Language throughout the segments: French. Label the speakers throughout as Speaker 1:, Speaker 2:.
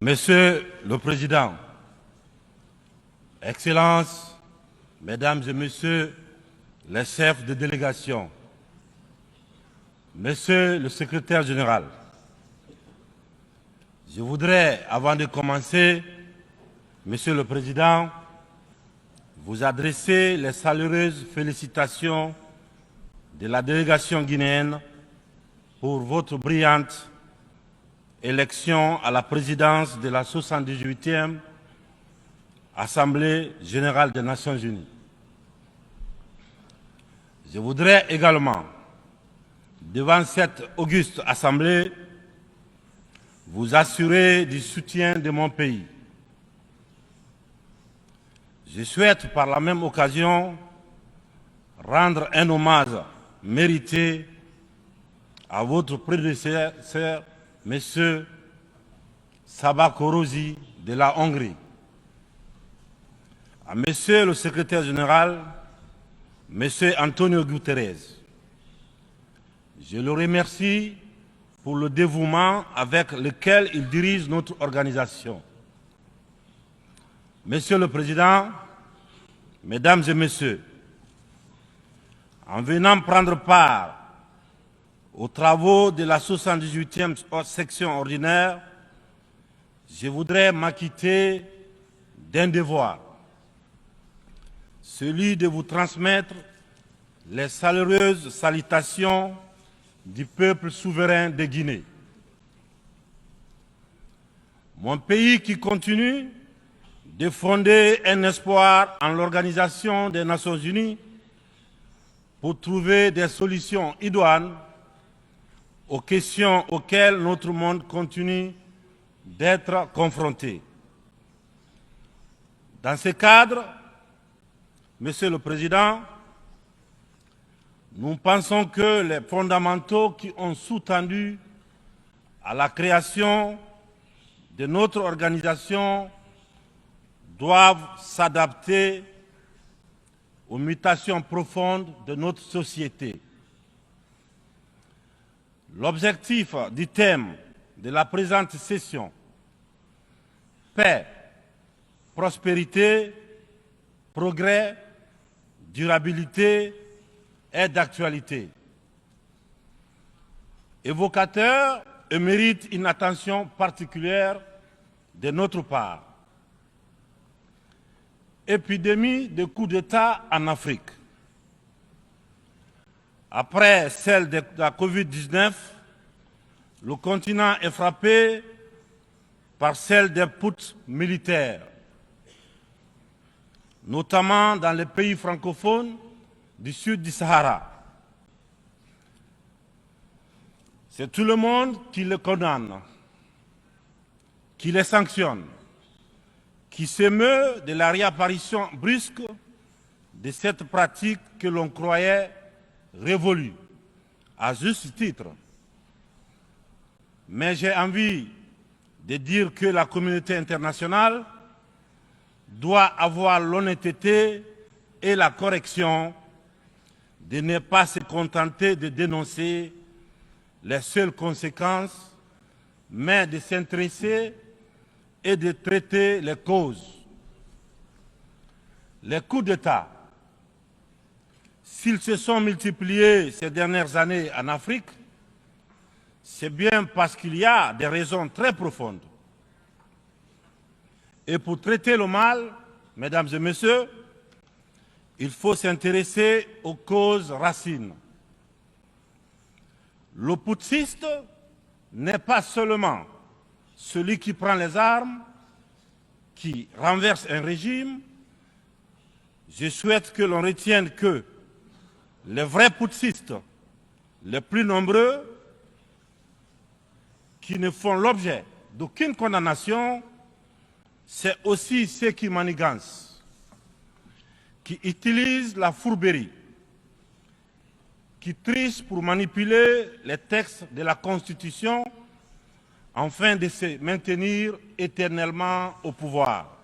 Speaker 1: Monsieur le Président, Excellences, Mesdames et Messieurs les chefs de délégation, Monsieur le Secrétaire général, je voudrais, avant de commencer, Monsieur le Président, vous adresser les chaleureuses félicitations de la délégation guinéenne pour votre brillante élection à la présidence de la 78e Assemblée générale des Nations unies. Je voudrais également, devant cette auguste Assemblée, vous assurer du soutien de mon pays. Je souhaite par la même occasion rendre un hommage mérité à votre prédécesseur, M. Sabah Korosi de la Hongrie, à Monsieur le Secrétaire général, M. Antonio Guterres. Je le remercie pour le dévouement avec lequel il dirige notre organisation. Monsieur le Président, Mesdames et Messieurs, en venant prendre part aux travaux de la 78e section ordinaire, je voudrais m'acquitter d'un devoir, celui de vous transmettre les chaleureuses salutations du peuple souverain de Guinée. Mon pays qui continue de fonder un espoir en l'Organisation des Nations Unies pour trouver des solutions idoines aux questions auxquelles notre monde continue d'être confronté. Dans ce cadre, Monsieur le Président, nous pensons que les fondamentaux qui ont sous-tendu à la création de notre organisation doivent s'adapter aux mutations profondes de notre société. L'objectif du thème de la présente session, paix, prospérité, progrès, durabilité, est d'actualité. Évocateur et mérite une attention particulière de notre part. Épidémie de coups d'État en Afrique. Après celle de la Covid-19, le continent est frappé par celle des putschs militaires, notamment dans les pays francophones du sud du Sahara. C'est tout le monde qui les condamne, qui les sanctionne, qui s'émeut de la réapparition brusque de cette pratique que l'on croyait révolue, à juste titre. Mais j'ai envie de dire que la communauté internationale doit avoir l'honnêteté et la correction de ne pas se contenter de dénoncer les seules conséquences, mais de s'intéresser et de traiter les causes. Les coups d'État, s'ils se sont multipliés ces dernières années en Afrique, c'est bien parce qu'il y a des raisons très profondes. Et pour traiter le mal, Mesdames et Messieurs, il faut s'intéresser aux causes racines. Le putschiste n'est pas seulement celui qui prend les armes, qui renverse un régime. Je souhaite que l'on retienne que les vrais putschistes, les plus nombreux, qui ne font l'objet d'aucune condamnation, c'est aussi ceux qui manigancent, qui utilisent la fourberie, qui trichent pour manipuler les textes de la Constitution afin de se maintenir éternellement au pouvoir.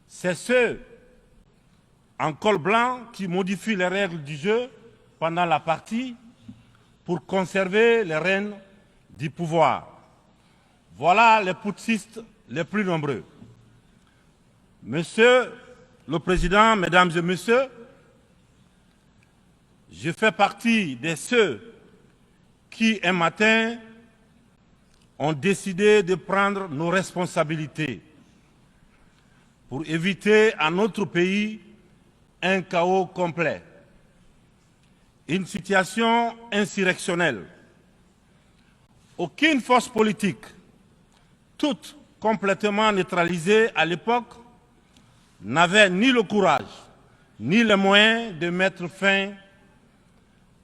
Speaker 1: C'est ceux en col blanc qui modifient les règles du jeu pendant la partie pour conserver les rênes du pouvoir. Voilà les putschistes les plus nombreux. Monsieur le Président, Mesdames et Messieurs, je fais partie de ceux qui, un matin, ont décidé de prendre nos responsabilités pour éviter à notre pays un chaos complet, une situation insurrectionnelle. Aucune force politique, toute complètement neutralisée à l'époque, n'avait ni le courage ni les moyens de mettre fin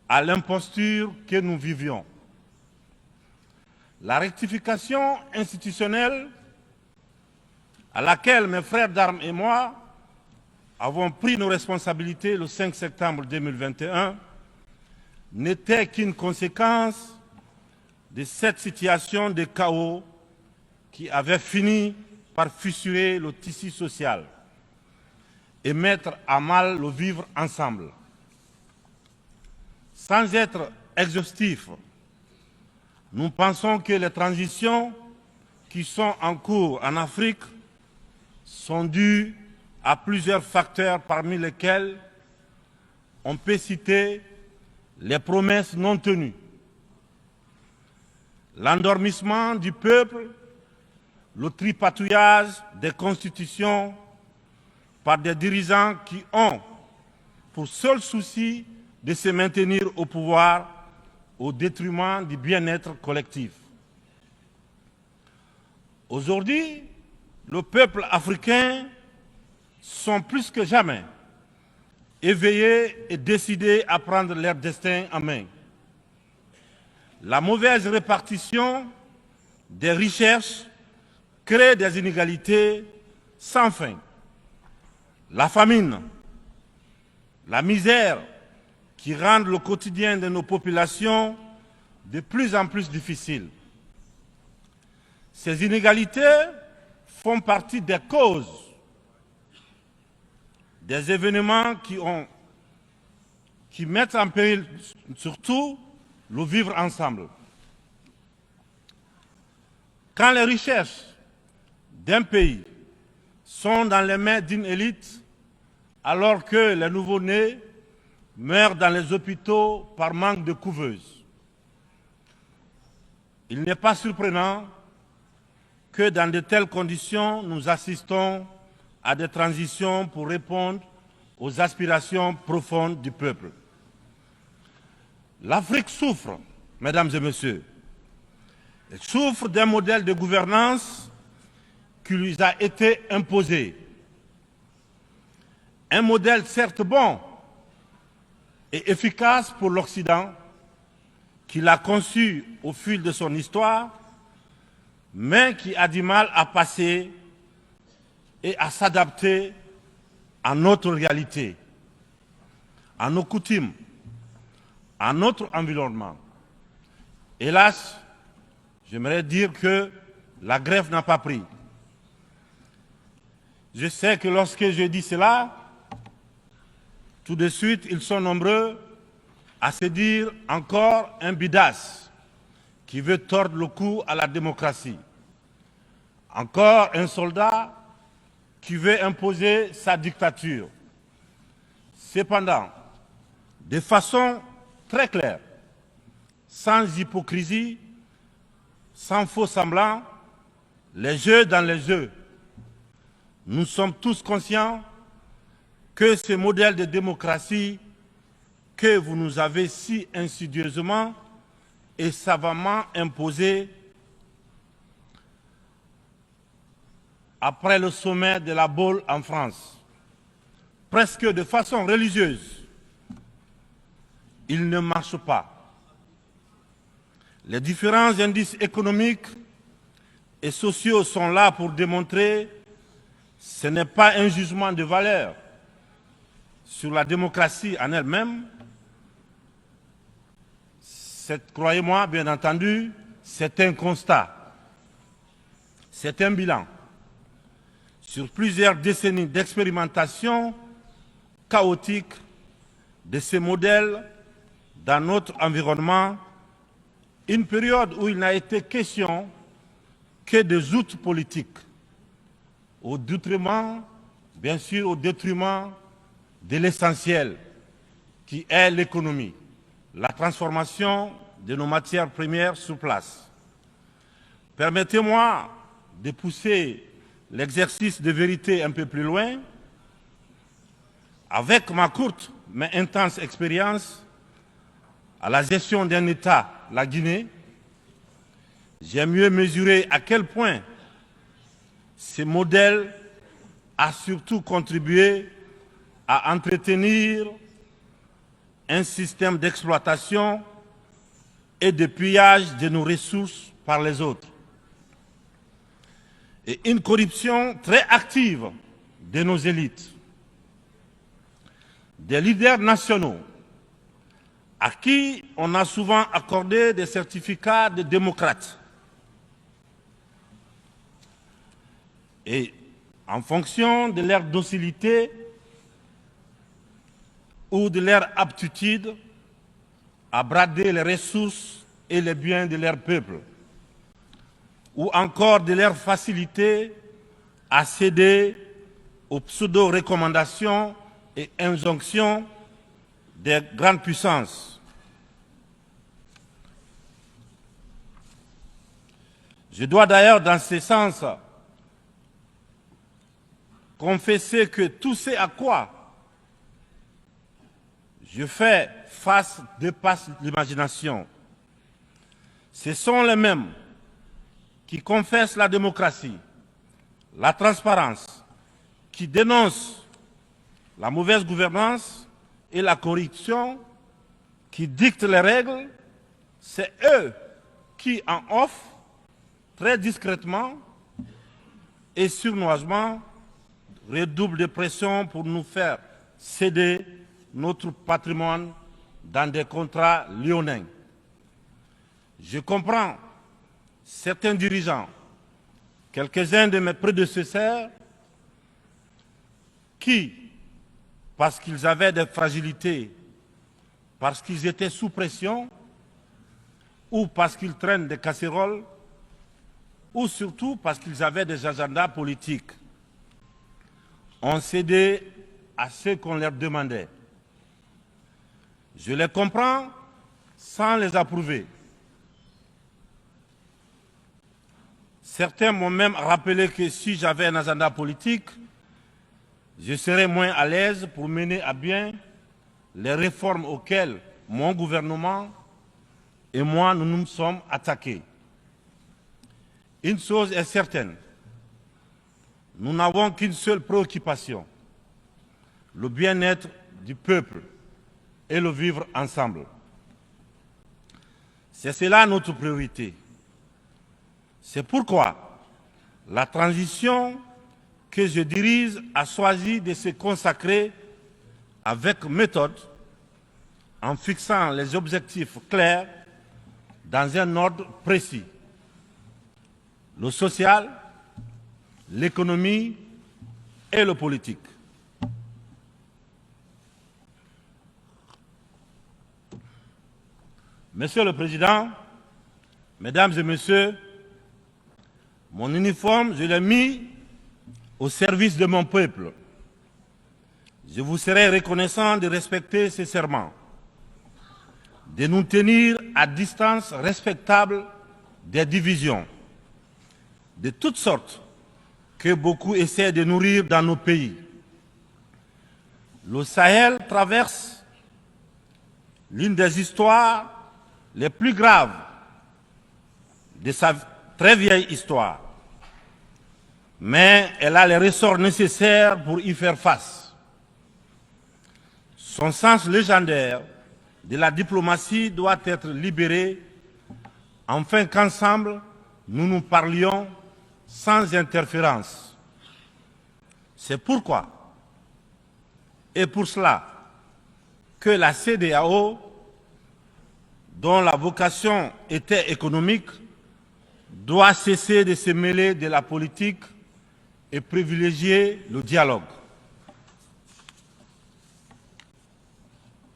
Speaker 1: à l'imposture que nous vivions. La rectification institutionnelle à laquelle mes frères d'armes et moi avons pris nos responsabilités le 5 septembre 2021 n'était qu'une conséquence de cette situation de chaos qui avait fini par fissurer le tissu social et mettre à mal le vivre ensemble. Sans être exhaustif, nous pensons que les transitions qui sont en cours en Afrique sont dues à plusieurs facteurs parmi lesquels on peut citer les promesses non tenues, l'endormissement du peuple, le tripatouillage des constitutions par des dirigeants qui ont pour seul souci de se maintenir au pouvoir au détriment du bien-être collectif. Aujourd'hui, le peuple africain sont plus que jamais éveillés et décidés à prendre leur destin en main. La mauvaise répartition des richesses crée des inégalités sans fin. La famine, la misère qui rendent le quotidien de nos populations de plus en plus difficile. Ces inégalités font partie des causes des événements qui mettent en péril surtout le vivre ensemble. Quand les richesses d'un pays sont dans les mains d'une élite, alors que les nouveau-nés meurent dans les hôpitaux par manque de couveuses, il n'est pas surprenant que dans de telles conditions, nous assistons à des transitions pour répondre aux aspirations profondes du peuple. L'Afrique souffre, mesdames et messieurs. Elle souffre d'un modèle de gouvernance qui lui a été imposé. Un modèle certes bon et efficace pour l'Occident, qu'il a conçu au fil de son histoire, mais qui a du mal à passer et à s'adapter à notre réalité, à nos coutumes, à notre environnement. Hélas, j'aimerais dire que la grève n'a pas pris. Je sais que lorsque je dis cela, tout de suite, ils sont nombreux à se dire encore un bidas qui veut tordre le cou à la démocratie. Encore un soldat qui veut imposer sa dictature. Cependant, de façon très claire, sans hypocrisie, sans faux semblant, les jeux dans les jeux, nous sommes tous conscients que ce modèle de démocratie que vous nous avez si insidieusement et savamment imposé après le sommet de la Baule en France, presque de façon religieuse, il ne marche pas. Les différents indices économiques et sociaux sont là pour démontrer que ce n'est pas un jugement de valeur sur la démocratie en elle-même. Croyez-moi, bien entendu, c'est un constat, c'est un bilan. Sur plusieurs décennies d'expérimentation chaotique de ces modèles dans notre environnement, une période où il n'a été question que des outils politiques, au détriment, bien sûr, au détriment de l'essentiel, qui est l'économie, la transformation de nos matières premières sur place. Permettez-moi de pousser l'exercice de vérité un peu plus loin. Avec ma courte mais intense expérience à la gestion d'un État, la Guinée, j'ai mieux mesuré à quel point ce modèle a surtout contribué à entretenir un système d'exploitation et de pillage de nos ressources par les autres. Et une corruption très active de nos élites, des leaders nationaux, à qui on a souvent accordé des certificats de démocrates. Et en fonction de leur docilité ou de leur aptitude à brader les ressources et les biens de leur peuple, ou encore de leur facilité à céder aux pseudo-recommandations et injonctions des grandes puissances. Je dois d'ailleurs, dans ce sens, confesser que tout ce à quoi je fais face dépasse l'imagination. Ce sont les mêmes qui confessent la démocratie, la transparence, qui dénoncent la mauvaise gouvernance et la corruption, qui dictent les règles. C'est eux qui en offrent très discrètement et sournoisement redoublent de pression pour nous faire céder notre patrimoine dans des contrats léonins. Je comprends certains dirigeants, quelques-uns de mes prédécesseurs, qui, parce qu'ils avaient des fragilités, parce qu'ils étaient sous pression, ou parce qu'ils traînent des casseroles, ou surtout parce qu'ils avaient des agendas politiques, ont cédé à ce qu'on leur demandait. Je les comprends sans les approuver. Certains m'ont même rappelé que si j'avais un agenda politique, je serais moins à l'aise pour mener à bien les réformes auxquelles mon gouvernement et moi nous nous sommes attaqués. Une chose est certaine, nous n'avons qu'une seule préoccupation, le bien-être du peuple et le vivre ensemble. C'est cela notre priorité. C'est pourquoi la transition que je dirige a choisi de se consacrer avec méthode, en fixant les objectifs clairs dans un ordre précis. Le social, l'économie et le politique. Monsieur le Président, Mesdames et Messieurs, mon uniforme, je l'ai mis au service de mon peuple. Je vous serai reconnaissant de respecter ce serment, de nous tenir à distance respectable des divisions, de toutes sortes, que beaucoup essaient de nourrir dans nos pays. Le Sahel traverse l'une des histoires les plus graves de sa très vieille histoire, mais elle a les ressorts nécessaires pour y faire face. Son sens légendaire de la diplomatie doit être libéré, afin qu'ensemble, nous nous parlions sans interférence. C'est pourquoi, et pour cela, que la CEDEAO, dont la vocation était économique, doit cesser de se mêler de la politique et privilégier le dialogue.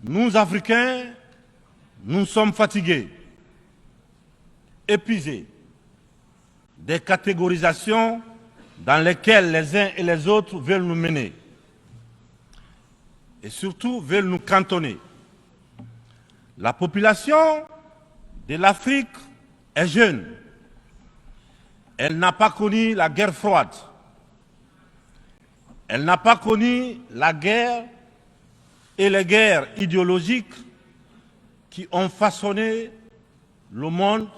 Speaker 1: Nous, Africains, nous sommes fatigués, épuisés des catégorisations dans lesquelles les uns et les autres veulent nous mener. Et surtout veulent nous cantonner. La population de l'Afrique est jeune. Elle n'a pas connu la guerre froide. Elle n'a pas connu la guerre et les guerres idéologiques qui ont façonné le monde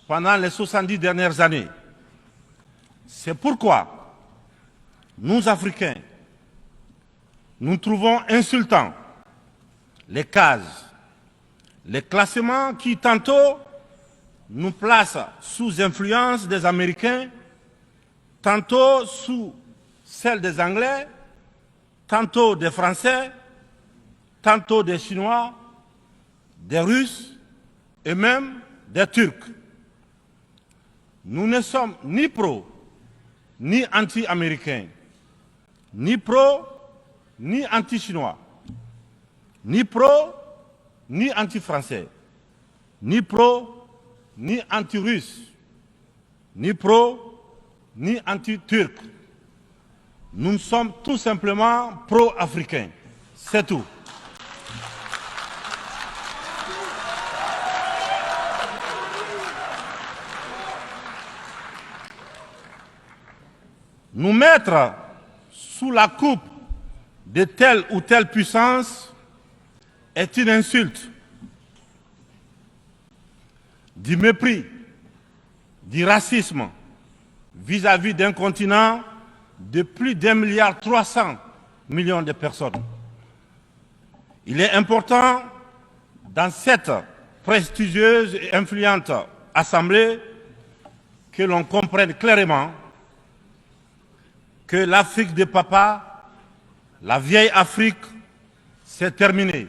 Speaker 1: pendant les 70 dernières années. C'est pourquoi nous, Africains, nous trouvons insultants les cases, les classements qui tantôt nous placent sous influence des Américains, tantôt sous celle des Anglais, tantôt des Français, tantôt des Chinois, des Russes et même des Turcs. Nous ne sommes ni pro, ni anti-américains, ni pro, ni anti-chinois, ni pro, ni anti-français, ni pro, ni anti-russe, ni pro, ni anti-turc. Nous sommes tout simplement pro-africains. C'est tout. Nous mettre sous la coupe de telle ou telle puissance est une insulte, du mépris, du racisme vis-à-vis d'un continent de plus d'1,3 milliard de personnes. Il est important, dans cette prestigieuse et influente assemblée, que l'on comprenne clairement que l'Afrique de papa, la vieille Afrique, c'est terminé.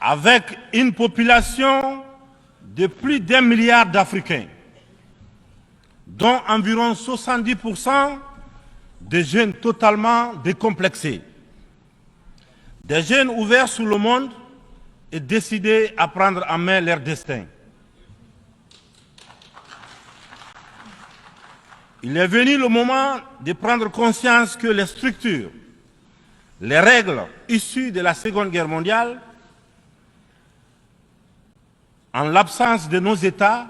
Speaker 1: Avec une population de plus d'1 milliard d'Africains, dont environ 70% de jeunes totalement décomplexés, des jeunes ouverts sur le monde et décidés à prendre en main leur destin. Il est venu le moment de prendre conscience que les structures, les règles issues de la Seconde Guerre mondiale, en l'absence de nos États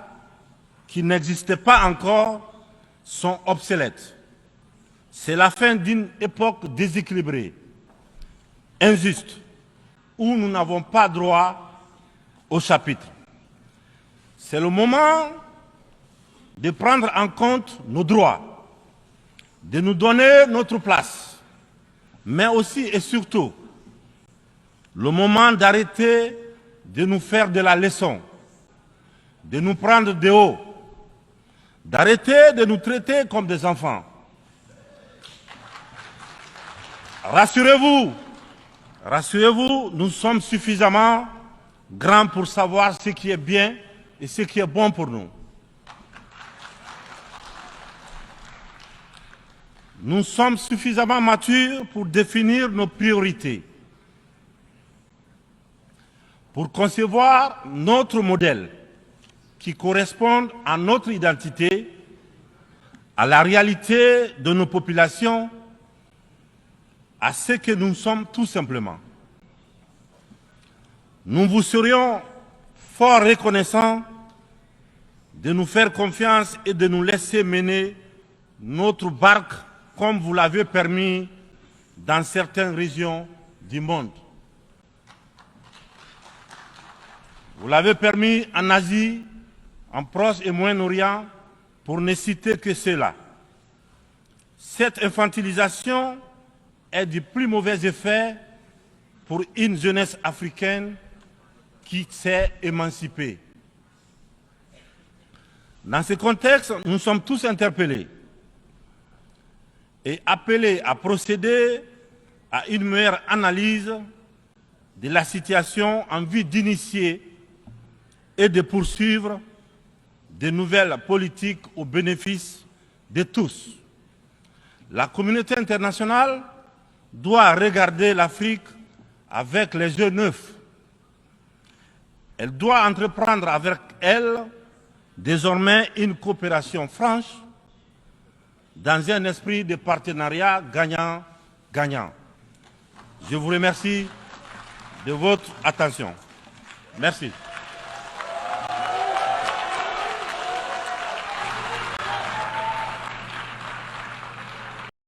Speaker 1: qui n'existaient pas encore, sont obsolètes. C'est la fin d'une époque déséquilibrée, injuste, où nous n'avons pas droit au chapitre. C'est le moment de prendre en compte nos droits, de nous donner notre place, mais aussi et surtout le moment d'arrêter de nous faire de la leçon, de nous prendre de haut, d'arrêter de nous traiter comme des enfants. Rassurez-vous, rassurez-vous, nous sommes suffisamment grands pour savoir ce qui est bien et ce qui est bon pour nous. Nous sommes suffisamment matures pour définir nos priorités, pour concevoir notre modèle qui corresponde à notre identité, à la réalité de nos populations, à ce que nous sommes tout simplement. Nous vous serions fort reconnaissants de nous faire confiance et de nous laisser mener notre barque comme vous l'avez permis dans certaines régions du monde. Vous l'avez permis en Asie, en Proche et Moyen-Orient, pour ne citer que cela. Cette infantilisation est du plus mauvais effet pour une jeunesse africaine qui s'est émancipée. Dans ce contexte, nous sommes tous interpellés et appelés à procéder à une meilleure analyse de la situation en vue d'initier et de poursuivre de nouvelles politiques au bénéfice de tous. La communauté internationale doit regarder l'Afrique avec les yeux neufs. Elle doit entreprendre avec elle désormais une coopération franche dans un esprit de partenariat gagnant-gagnant. Je vous remercie de votre attention. Merci.